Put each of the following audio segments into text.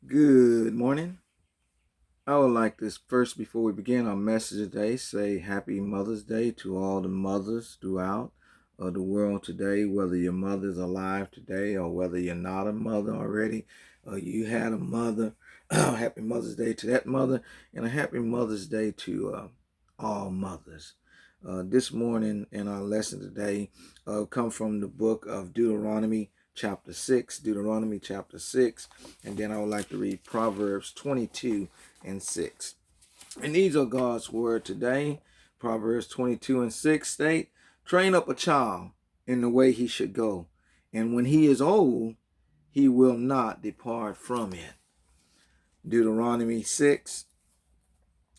Good morning. I would like to first, before we begin our message today, say Happy Mother's Day to all the mothers throughout the world today, whether your mother's alive today or whether you're not a mother already, or you had a mother. Happy Mother's Day to that mother, and a Happy Mother's Day to all mothers. This morning in our lesson today come from the book of Deuteronomy chapter 6, and then I would like to read Proverbs 22 and 6. And these are God's word today. Proverbs 22 and 6 state, train up a child in the way he should go, and when he is old, he will not depart from it. Deuteronomy 6,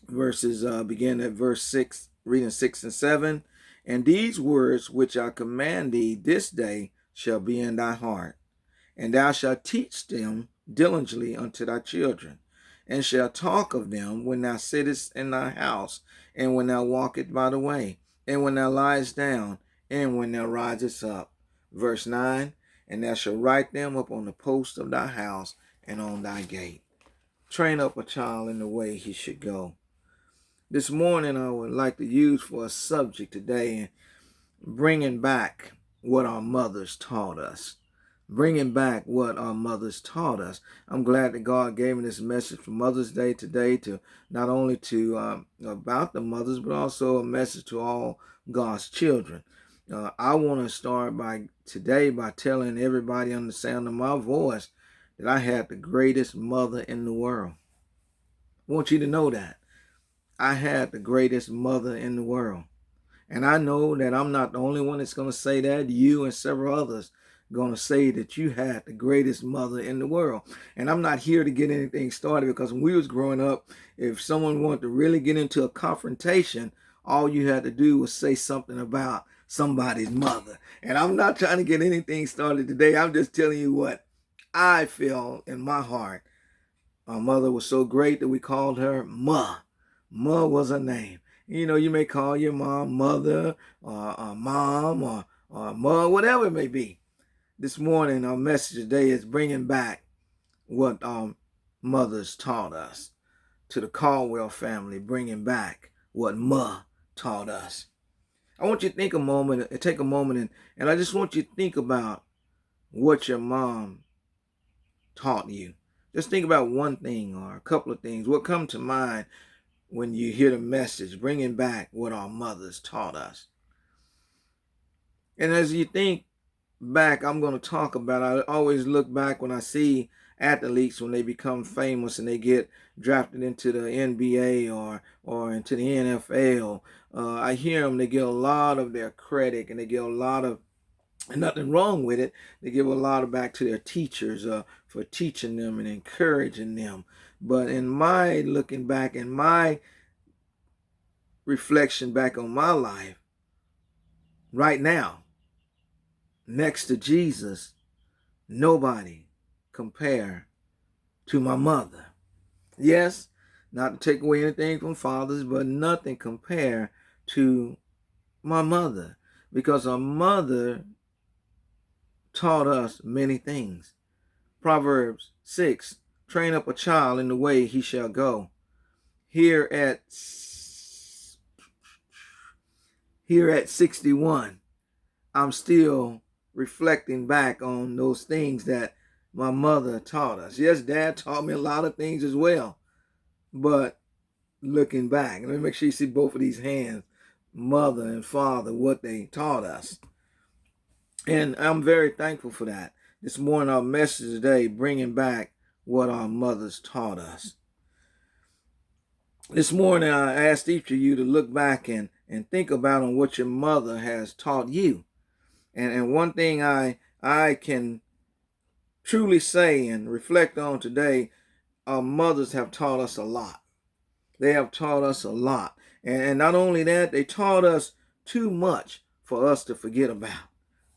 verses begin at verse 6, reading 6 and 7. And these words which I command thee this day shall be in thy heart, and thou shalt teach them diligently unto thy children, and shalt talk of them when thou sittest in thy house, and when thou walkest by the way, and when thou liest down, and when thou risest up. Verse 9, and thou shalt write them up on the post of thy house and on thy gate. Train up a child in the way he should go. This morning I would like to use for a subject today, bringing back what our mothers taught us. Bringing back what our mothers taught us. I'm glad that God gave me this message for Mother's Day today, to not only to about the mothers, but also a message to all God's children. I want to start by telling everybody on the sound of my voice that I had the greatest mother in the world. I want you to know that. I had the greatest mother in the world. And I know that I'm not the only one that's going to say that. You and several others going to say that you had the greatest mother in the world. And I'm not here to get anything started, because when we was growing up, if someone wanted to really get into a confrontation, all you had to do was say something about somebody's mother. And I'm not trying to get anything started today. I'm just telling you what I feel in my heart. Our mother was so great that we called her Ma. Ma was her name. You know, you may call your mom mother, or mom, or ma, whatever it may be. This morning, our message today is bringing back what our mothers taught us. To the Caldwell family, bringing back what Ma taught us. I want you to take a moment, and I just want you to think about what your mom taught you. Just think about one thing or a couple of things. What come to mind when you hear the message, bringing back what our mothers taught us? And as you think back, I'm going to talk about, I always look back when I see athletes, when they become famous and they get drafted into the NBA or into the NFL. I hear them, they get a lot of their credit, and they get a lot of, and nothing wrong with it, they give a lot of back to their teachers for teaching them and encouraging them. But in my looking back, in my reflection back on my life, right now, next to Jesus, nobody compare to my mother. Yes, not to take away anything from fathers, but nothing compare to my mother, because our mother taught us many things. Proverbs 6, train up a child in the way he shall go. Here at 61, I'm still reflecting back on those things that my mother taught us. Yes, Dad taught me a lot of things as well, but looking back, let me make sure you see both of these hands, mother and father, what they taught us. And I'm very thankful for that. This morning, our message today, bringing back what our mothers taught us. This morning, I asked each of you to look back and think about on what your mother has taught you. And one thing I can truly say and reflect on today, our mothers have taught us a lot. They have taught us a lot. And not only that, they taught us too much for us to forget about.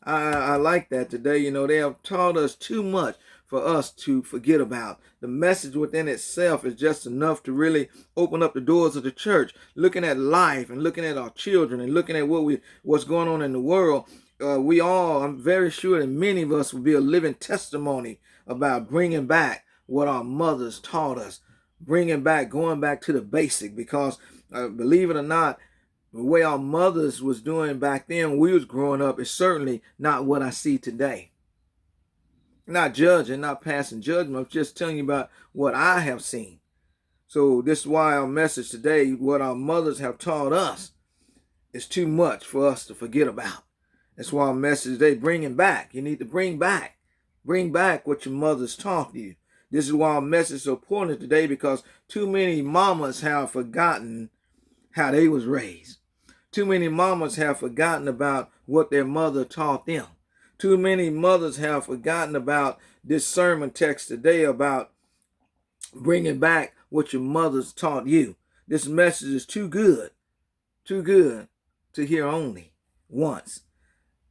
I like that today. You know, they have taught us too much for us to forget about. The message within itself is just enough to really open up the doors of the church, looking at life and looking at our children and looking at what's going on in the world. I'm very sure that many of us will be a living testimony about bringing back what our mothers taught us, going back to the basic, because believe it or not, the way our mothers was doing back then when we was growing up is certainly not what I see today. Not judging, not passing judgment. I'm just telling you about what I have seen. So this is why our message today, what our mothers have taught us, is too much for us to forget about. That's why our message today, bringing back. You need to bring back what your mothers taught you. This is why our message is so important today, because too many mamas have forgotten how they was raised. Too many mamas have forgotten about what their mother taught them. Too many mothers have forgotten about this sermon text today about bringing back what your mothers taught you. This message is too good to hear only once.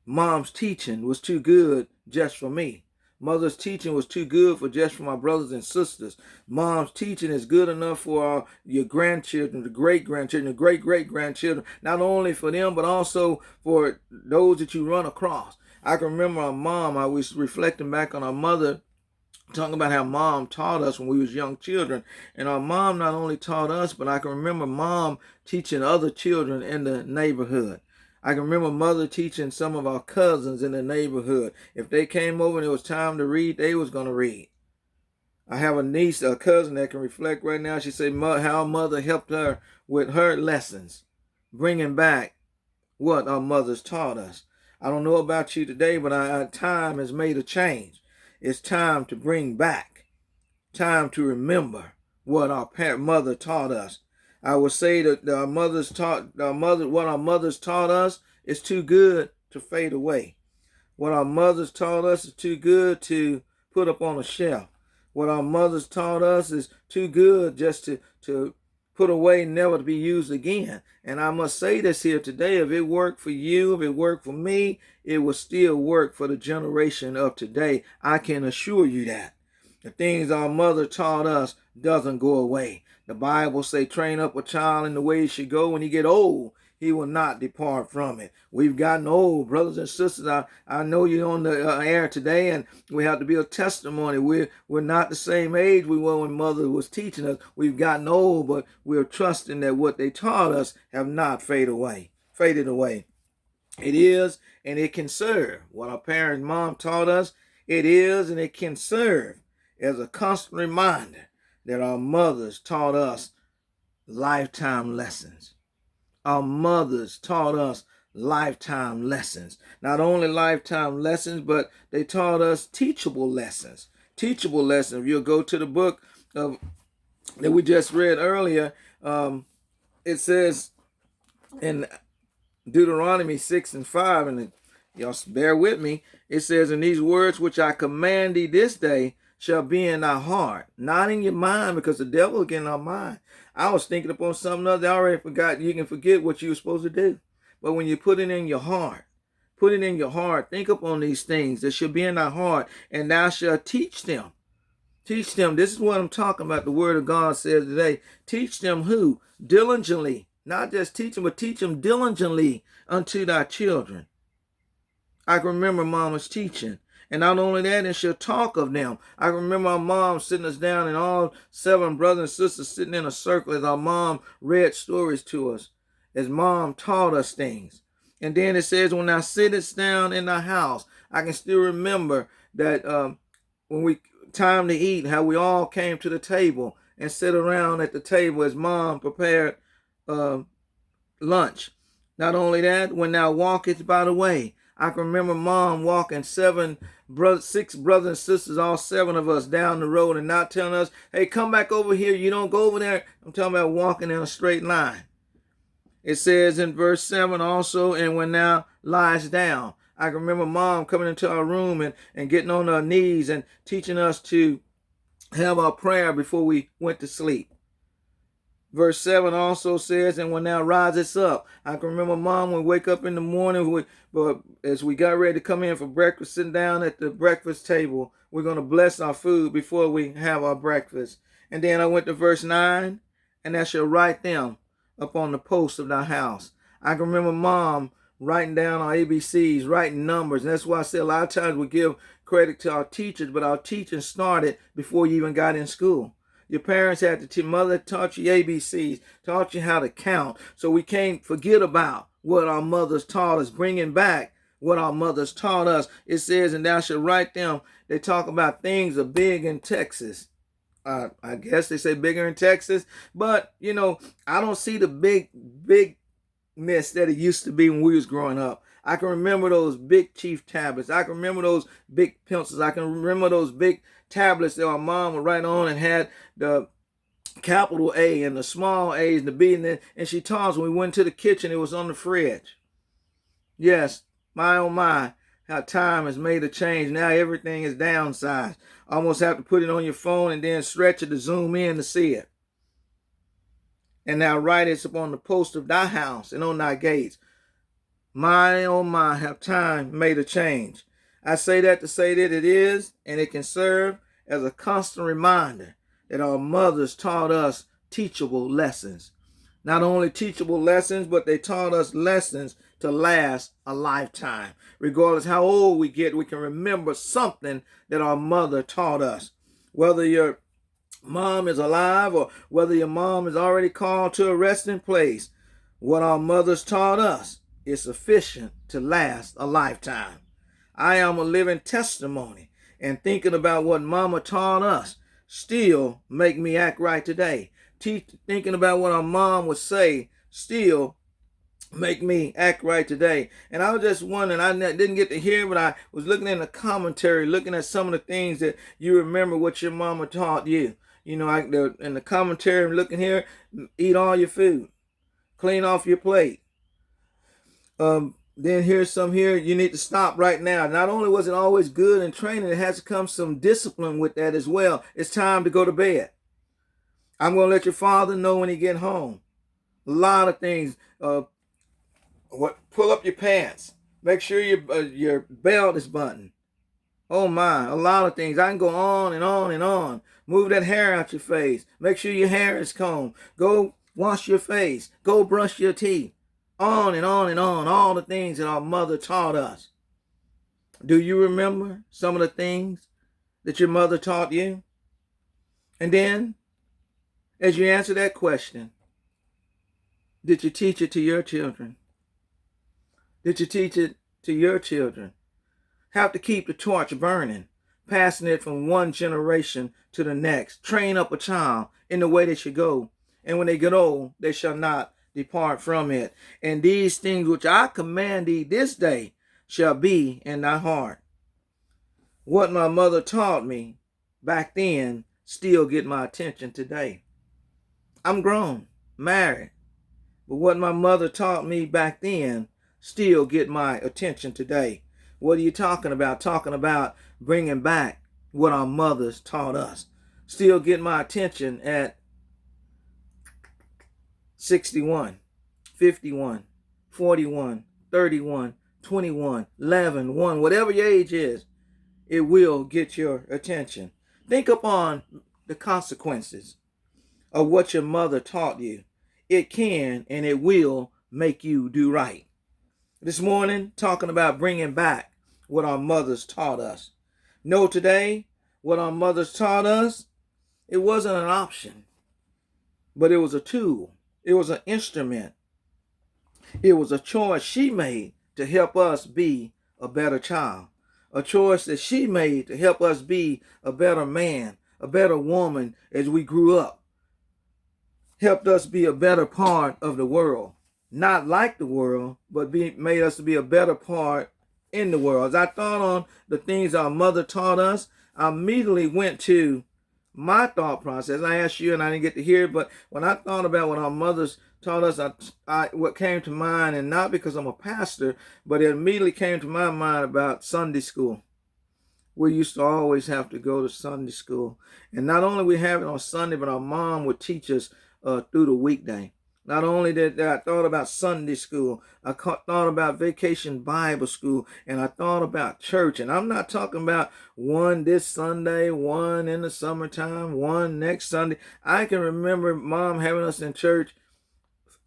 Mom's teaching was too good just for me. Mother's teaching was too good for just for my brothers and sisters. Mom's teaching is good enough for your grandchildren, the great-grandchildren, the great-great-grandchildren, not only for them, but also for those that you run across. I can remember our mom, I was reflecting back on our mother, talking about how mom taught us when we was young children. And our mom not only taught us, but I can remember mom teaching other children in the neighborhood. I can remember mother teaching some of our cousins in the neighborhood. If they came over and it was time to read, they was going to read. I have a cousin that can reflect right now. She said how mother helped her with her lessons, bringing back what our mothers taught us. I don't know about you today, but time has made a change. It's time to bring back, time to remember what our mother taught us. I would say that what our mothers taught us is too good to fade away. What our mothers taught us is too good to put up on a shelf. What our mothers taught us is too good just to put away, never to be used again. And I must say this here today, if it worked for you, if it worked for me, it will still work for the generation of today. I can assure you that. The things our mother taught us doesn't go away. The Bible say, train up a child in the way he should go. When he get old, he will not depart from it. We've gotten old, brothers and sisters. I know you're on the air today, and we have to be a testimony. We're not the same age we were when mother was teaching us. We've gotten old, but we're trusting that what they taught us have not faded away. It is, and it can serve. What our parents, mom taught us, it is, and it can serve as a constant reminder that our mothers taught us lifetime lessons. Our mothers taught us lifetime lessons. Not only lifetime lessons, but they taught us teachable lessons. Teachable lessons. If you'll go to the book that we just read earlier, it says in Deuteronomy 6:5, and y'all bear with me, it says, "And these words which I command thee this day shall be in thy heart," not in your mind, because the devil will get in our mind. I was thinking upon something else. I already forgot. You can forget what you were supposed to do. But when you put it in your heart, think upon these things that shall be in thy heart, and thou shalt teach them. Teach them. This is what I'm talking about. The word of God says today. Teach them who? Diligently. Not just teach them, but teach them diligently unto thy children. I can remember mama's teaching. And not only that, and she'll talk of them. I remember our mom sitting us down, and all 7 brothers and sisters sitting in a circle as our mom read stories to us, as mom taught us things. And then it says, when thou sittest down in thy house, I can still remember that when time to eat, how we all came to the table and sit around at the table as mom prepared lunch. Not only that, when thou walkest by the way, I can remember mom walking 6 brothers and sisters, all 7 of us, down the road, and not telling us, hey, come back over here. You don't go over there. I'm talking about walking in a straight line. It says in verse 7 also, and when thou liest down. I can remember mom coming into our room and getting on her knees and teaching us to have our prayer before we went to sleep. Verse 7 also says, and when thou risest up. I can remember mom would wake up in the morning, but as we got ready to come in for breakfast, sitting down at the breakfast table, we're going to bless our food before we have our breakfast. And then I went to verse 9, and thou shalt write them upon the posts of thy house. I can remember mom writing down our ABCs, writing numbers. And that's why I say a lot of times we give credit to our teachers, but our teaching started before you even got in school. Your parents had to mother taught you ABCs, taught you how to count. So we can't forget about what our mothers taught us, bringing back what our mothers taught us. It says, and thou shalt write them. They talk about things are big in Texas. I guess they say bigger in Texas, but I don't see the bigness that it used to be when we was growing up. I can remember those big chief tablets. I can remember those big pencils. I can remember those big tablets that our mom would write on and had the capital A and the small A's and the B, and she taught us when we went to the kitchen, it was on the fridge. Yes, my oh my, how time has made a change. Now everything is downsized. Almost have to put it on your phone and then stretch it to zoom in to see it. And now write it upon the post of thy house and on thy gates. My oh my, have time made a change. I say that to say that it is, and it can serve as a constant reminder that our mothers taught us teachable lessons. Not only teachable lessons, but they taught us lessons to last a lifetime. Regardless how old we get, we can remember something that our mother taught us. Whether your mom is alive or whether your mom is already called to a resting place, what our mothers taught us is sufficient to last a lifetime. I am a living testimony, and thinking about what mama taught us still make me act right today. Thinking about what our mom would say still make me act right today. And I was just wondering, I didn't get to hear, but I was looking in the commentary, looking at some of the things that you remember what your mama taught you. In the commentary, I'm looking here, eat all your food, clean off your plate. Then here's some here, you need to stop right now. Not only was it always good in training, it has to come some discipline with that as well. It's time to go to bed. I'm going to let your father know when he get home. A lot of things. Pull up your pants. Make sure your belt is buttoned. Oh my, a lot of things. I can go on and on and on. Move that hair out your face. Make sure your hair is combed. Go wash your face. Go brush your teeth. On and on and on. All the things that our mother taught us. Do you remember some of the things that your mother taught you? And then, as you answer that question, did you teach it to your children? Did you teach it to your children? Have to keep the torch burning, passing it from one generation to the next. Train up a child in the way they should go, and when they get old, they shall not depart from it. And these things which I command thee this day shall be in thy heart. What my mother taught me back then still get my attention today. I'm grown, married, but what my mother taught me back then still get my attention today. What are you talking about? Talking about bringing back what our mothers taught us. Still get my attention at 61, 51, 41, 31, 21, 11, 1, whatever your age is, it will get your attention. Think upon the consequences of what your mother taught you. It can and it will make you do right. This morning, talking about bringing back what our mothers taught us. Know today, what our mothers taught us, it wasn't an option, but it was a tool. It was an instrument. It was a choice she made to help us be a better child. A choice that she made to help us be a better man, a better woman as we grew up. Helped us be a better part of the world. Not like the world, but made us to be a better part in the world. As I thought on the things our mother taught us, I immediately went to my thought process. I asked you and I didn't get to hear it, but when I thought about what our mothers taught us, what came to mind, and not because I'm a pastor, but it immediately came to my mind about Sunday school. We used to always have to go to Sunday school. And not only we have it on Sunday, but our mom would teach us through the weekday. Not only did I thought about Sunday school, I thought about vacation Bible school, and I thought about church. And I'm not talking about one this Sunday, one in the summertime, one next Sunday. I can remember Mom having us in church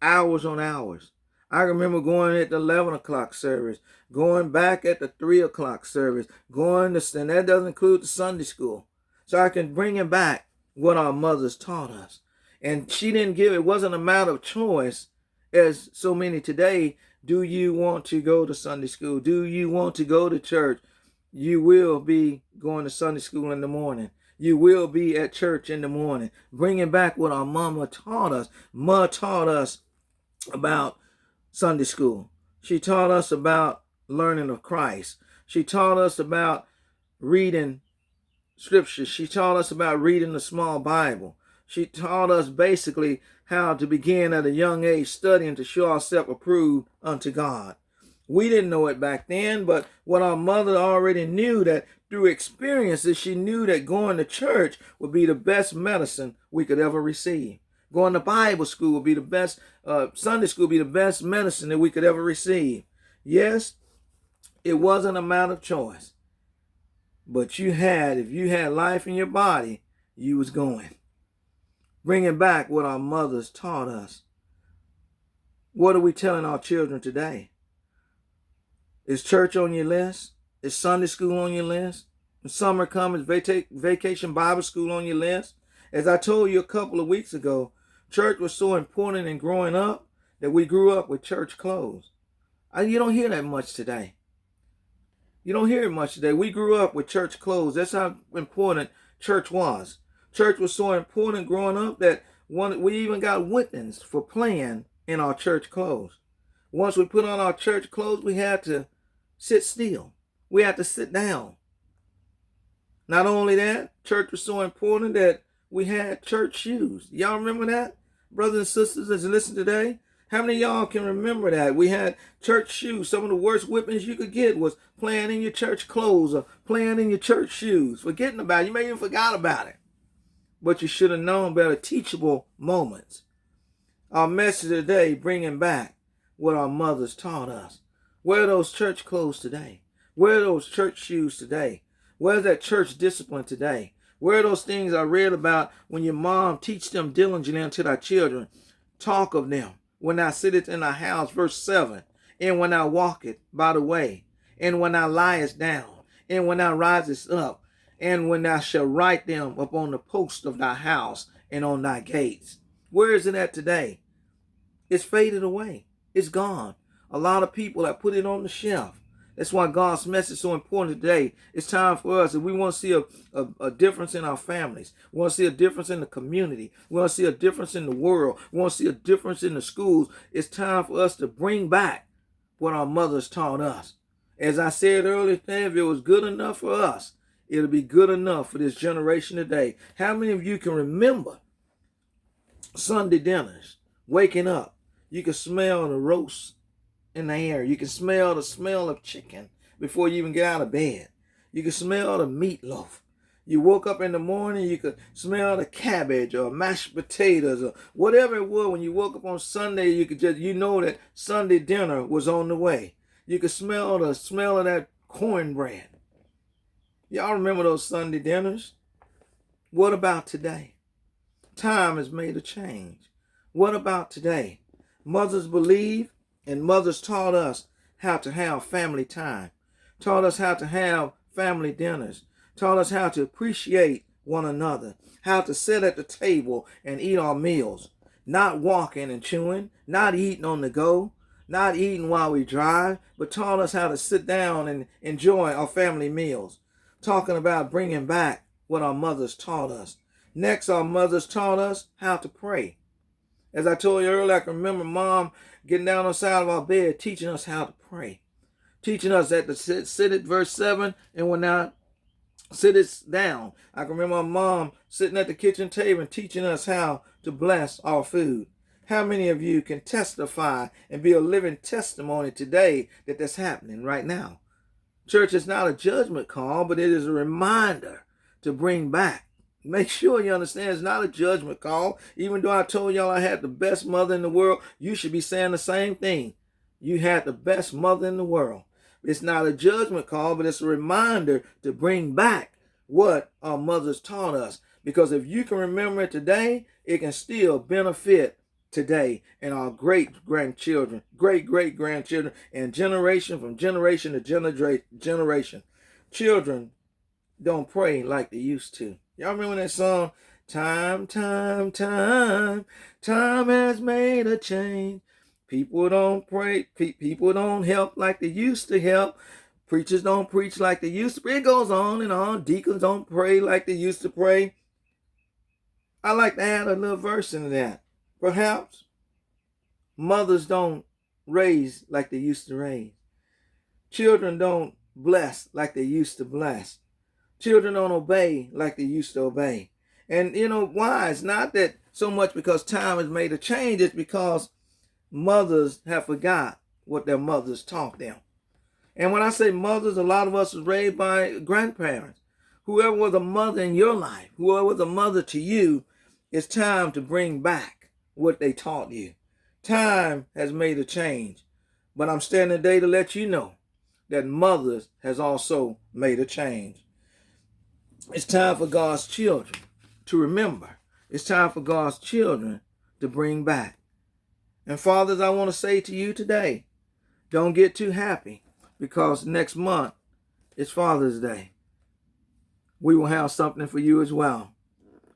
hours on hours. I remember going at the 11 o'clock service, going back at the 3 o'clock service, and that doesn't include the Sunday school. So I can bring it back what our mothers taught us. And she didn't it wasn't a matter of choice as so many today. Do you want to go to Sunday school? Do you want to go to church? You will be going to Sunday school in the morning. You will be at church in the morning. Bringing back what our mama taught us. Ma taught us about Sunday school. She taught us about learning of Christ. She taught us about reading scripture. She taught us about reading the small Bible. She taught us basically how to begin at a young age studying to show ourselves approved unto God. We didn't know it back then, but what our mother already knew, that through experiences, she knew that going to church would be the best medicine we could ever receive. Going to Bible school would be the best, Sunday school would be the best medicine that we could ever receive. Yes, it wasn't a matter of choice. But if you had life in your body, you was going. Bringing back what our mothers taught us. What are we telling our children today? Is church on your list? Is Sunday school on your list? When summer comes, vacation Bible school on your list? As I told you a couple of weeks ago, church was so important in growing up that we grew up with church clothes. You don't hear that much today. You don't hear it much today. We grew up with church clothes. That's how important church was. Church was so important growing up that we even got whippings for playing in our church clothes. Once we put on our church clothes, we had to sit still. We had to sit down. Not only that, church was so important that we had church shoes. Y'all remember that? Brothers and sisters, as you listen today, how many of y'all can remember that? We had church shoes. Some of the worst whippings you could get was playing in your church clothes or playing in your church shoes. Forgetting about it. You may even forgot about it. But you should have known better. Teachable moments. Our message today, bringing back what our mothers taught us. Wear those church clothes today. Wear those church shoes today. Where's that church discipline today? Where are those things I read about when your mom teach them diligently unto thy children? Talk of them. When thou sittest in thy house, verse 7. And when thou walkest by the way. And when thou liest down. And when thou risest up. And when thou shalt write them upon the post of thy house and on thy gates. Where is it at today? It's faded away. It's gone. A lot of people have put it on the shelf. That's why God's message is so important today. It's time for us. If we want to see a difference in our families, we want to see a difference in the community, we want to see a difference in the world, we want to see a difference in the schools, it's time for us to bring back what our mothers taught us. As I said earlier today, if it was good enough for us, it'll be good enough for this generation today. How many of you can remember Sunday dinners, waking up? You can smell the roast in the air. You can smell the smell of chicken before you even get out of bed. You can smell the meatloaf. You woke up in the morning, you could smell the cabbage or mashed potatoes or whatever it was. When you woke up on Sunday, you know that Sunday dinner was on the way. You could smell the smell of that cornbread. Y'all remember those Sunday dinners? What about today? Time has made a change. What about today? Mothers believe and mothers taught us how to have family time, taught us how to have family dinners, taught us how to appreciate one another, how to sit at the table and eat our meals, not walking and chewing, not eating on the go, not eating while we drive, but taught us how to sit down and enjoy our family meals, talking about bringing back what our mothers taught us. Next, our mothers taught us how to pray. As I told you earlier, I can remember Mom getting down on the side of our bed, teaching us how to pray. Teaching us that to sit at verse 7, and when I sit it down. I can remember my mom sitting at the kitchen table and teaching us how to bless our food. How many of you can testify and be a living testimony today that that's happening right now? Church is not a judgment call, but it is a reminder to bring back. Make sure you understand it's not a judgment call. Even though I told y'all I had the best mother in the world, you should be saying the same thing. You had the best mother in the world. It's not a judgment call, but it's a reminder to bring back what our mothers taught us. Because if you can remember it today, it can still benefit today, and our great-grandchildren, great-great-grandchildren, and generation from generation to generation. Children don't pray like they used to. Y'all remember that song? Time, time, time, time has made a change. People don't pray. People don't help like they used to help. Preachers don't preach like they used to. It goes on and on. Deacons don't pray like they used to pray. I like to add a little verse into that. Perhaps mothers don't raise like they used to raise. Children don't bless like they used to bless. Children don't obey like they used to obey. And you know why? It's not that so much because time has made a change. It's because mothers have forgot what their mothers taught them. And when I say mothers, a lot of us was raised by grandparents. Whoever was a mother in your life, whoever was a mother to you, it's time to bring back what they taught you. Time has made a change. But I'm standing today to let you know that mothers has also made a change. It's time for God's children to remember. It's time for God's children to bring back. And fathers, I want to say to you today, don't get too happy because next month is Father's Day. We will have something for you as well.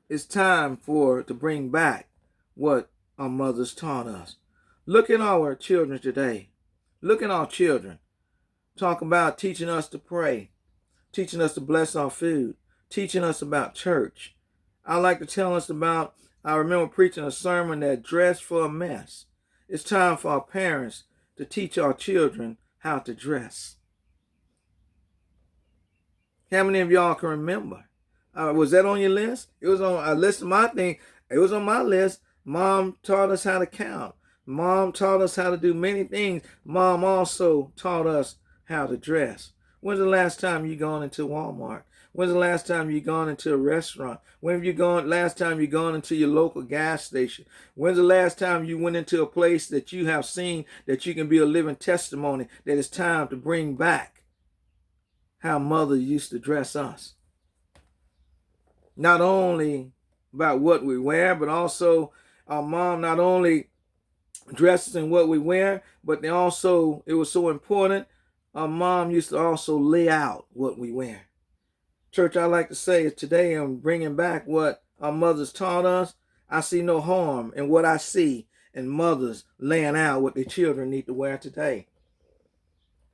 It's time to bring back what our mothers taught us. Look at our children today. Look at our children. Talk about teaching us to pray, teaching us to bless our food, teaching us about church. I like to tell us about, I remember preaching a sermon that dressed for a mess. It's time for our parents to teach our children how to dress. How many of y'all can remember? Was that on your list? It was on a list of my thing. It was on my list. Mom taught us how to count. Mom taught us how to do many things. Mom also taught us how to dress. When's the last time you gone into Walmart? When's the last time you gone into a restaurant? When have you gone? Last time you gone into your local gas station? When's the last time you went into a place that you have seen that you can be a living testimony that it's time to bring back how mother used to dress us? Not only about what we wear, but also our mom not only dresses in what we wear, but it was so important. Our mom used to also lay out what we wear. Church, I like to say is today I'm bringing back what our mothers taught us. I see no harm in what I see in mothers laying out what their children need to wear today.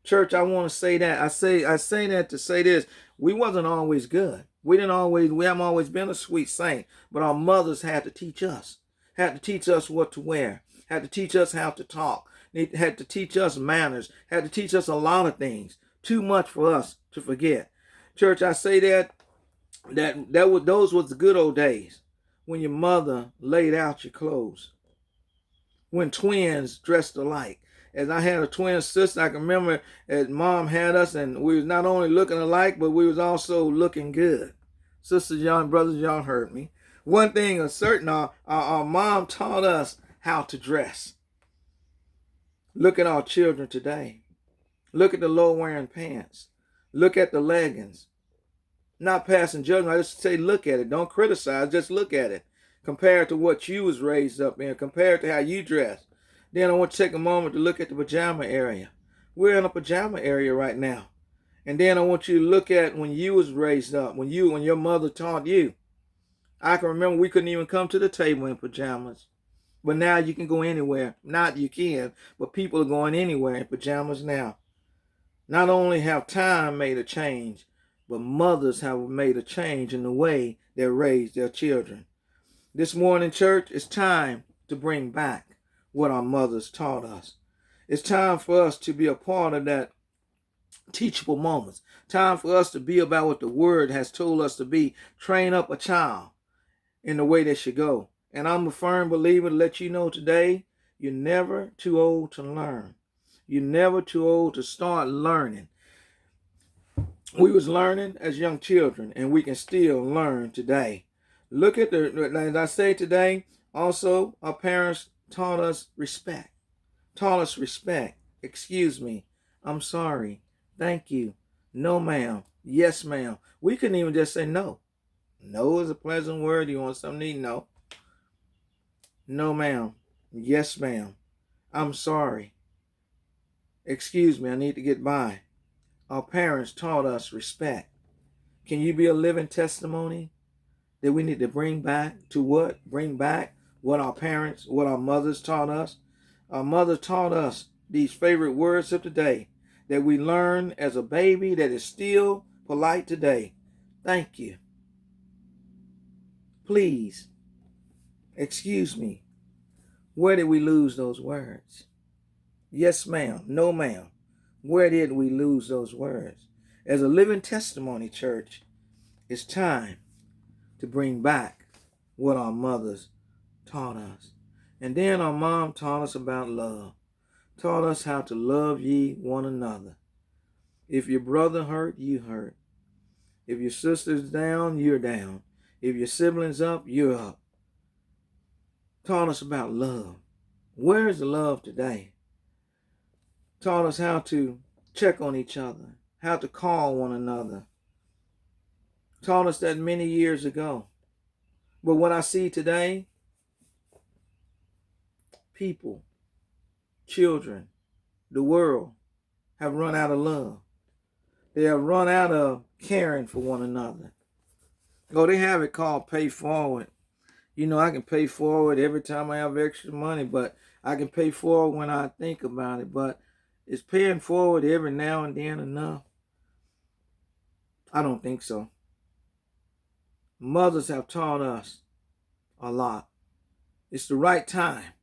Church, I want to say that. I say that to say this. We wasn't always good. We haven't always been a sweet saint, but our mothers had to teach us what to wear, had to teach us how to talk, had to teach us manners, had to teach us a lot of things. Too much for us to forget. Church, I say those was the good old days when your mother laid out your clothes, when twins dressed alike. As I had a twin sister, I can remember as mom had us, and we was not only looking alike, but we was also looking good. Sisters, y'all and brothers, y'all heard me. One thing is certain, our mom taught us how to dress. Look at our children today. Look at the low-wearing pants. Look at the leggings. Not passing judgment. I just say look at it. Don't criticize. Just look at it. Compared to what you was raised up in. Compared to how you dress. Then I want to take a moment to look at the pajama area. We're in a pajama area right now. And then I want you to look at when you was raised up. When your mother taught you. I can remember we couldn't even come to the table in pajamas. But now you can go anywhere. Not you can, but people are going anywhere in pajamas now. Not only have time made a change, but mothers have made a change in the way they raise their children. This morning, church, it's time to bring back what our mothers taught us. It's time for us to be a part of that teachable moments. Time for us to be about what the word has told us to be. Train up a child in the way they should go. And I'm a firm believer to let you know today, you're never too old to learn. You're never too old to start learning. We was learning as young children, and we can still learn today. Look at as I say today, also, our parents taught us respect. Taught us respect. Excuse me. I'm sorry. Thank you. No, ma'am. Yes, ma'am. We couldn't even just say no. No is a pleasant word. You want something to eat? No. No, ma'am. Yes, ma'am. I'm sorry. Excuse me, I need to get by. Our parents taught us respect. Can you be a living testimony that we need to bring back to what? Bring back what our parents, what our mothers taught us. Our mother taught us these favorite words of today that we learned as a baby that is still polite today. Thank you. Please. Excuse me. Where did we lose those words? Yes, ma'am. No, ma'am. Where did we lose those words? As a living testimony, church, it's time to bring back what our mothers taught us. And then our mom taught us about love, taught us how to love ye one another. If your brother hurt, you hurt. If your sister's down, you're down. If your sibling's up, you're up. Taught us about love. Where's the love today? Taught us how to check on each other, how to call one another. Taught us that many years ago. But what I see today, people, children, the world have run out of love. They have run out of caring for one another. Oh, they have it called pay forward. You know, I can pay forward every time I have extra money, but I can pay forward when I think about it. But is paying forward every now and then enough? I don't think so. Mothers have taught us a lot. It's the right time.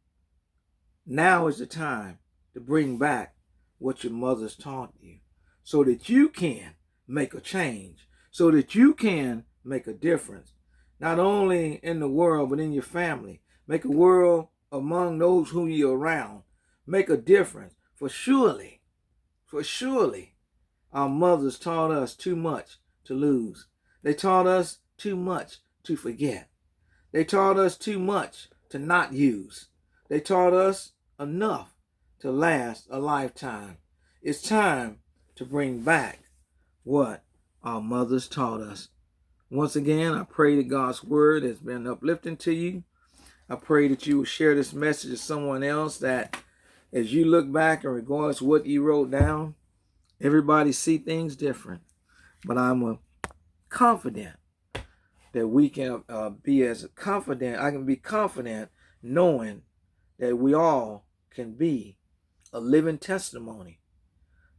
Now is the time to bring back what your mothers taught you so that you can make a change, so that you can make a difference, not only in the world, but in your family. Make a world among those who you're around. Make a difference. For surely, our mothers taught us too much to lose. They taught us too much to forget. They taught us too much to not use. They taught us enough to last a lifetime. It's time to bring back what our mothers taught us. Once again, I pray that God's word has been uplifting to you. I pray that you will share this message to someone else, that as you look back and regardless of what you wrote down, everybody see things different. But I'm confident that we can I can be confident knowing that we all can be a living testimony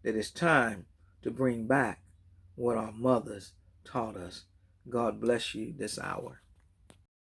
that it's time to bring back what our mothers taught us. God bless you this hour.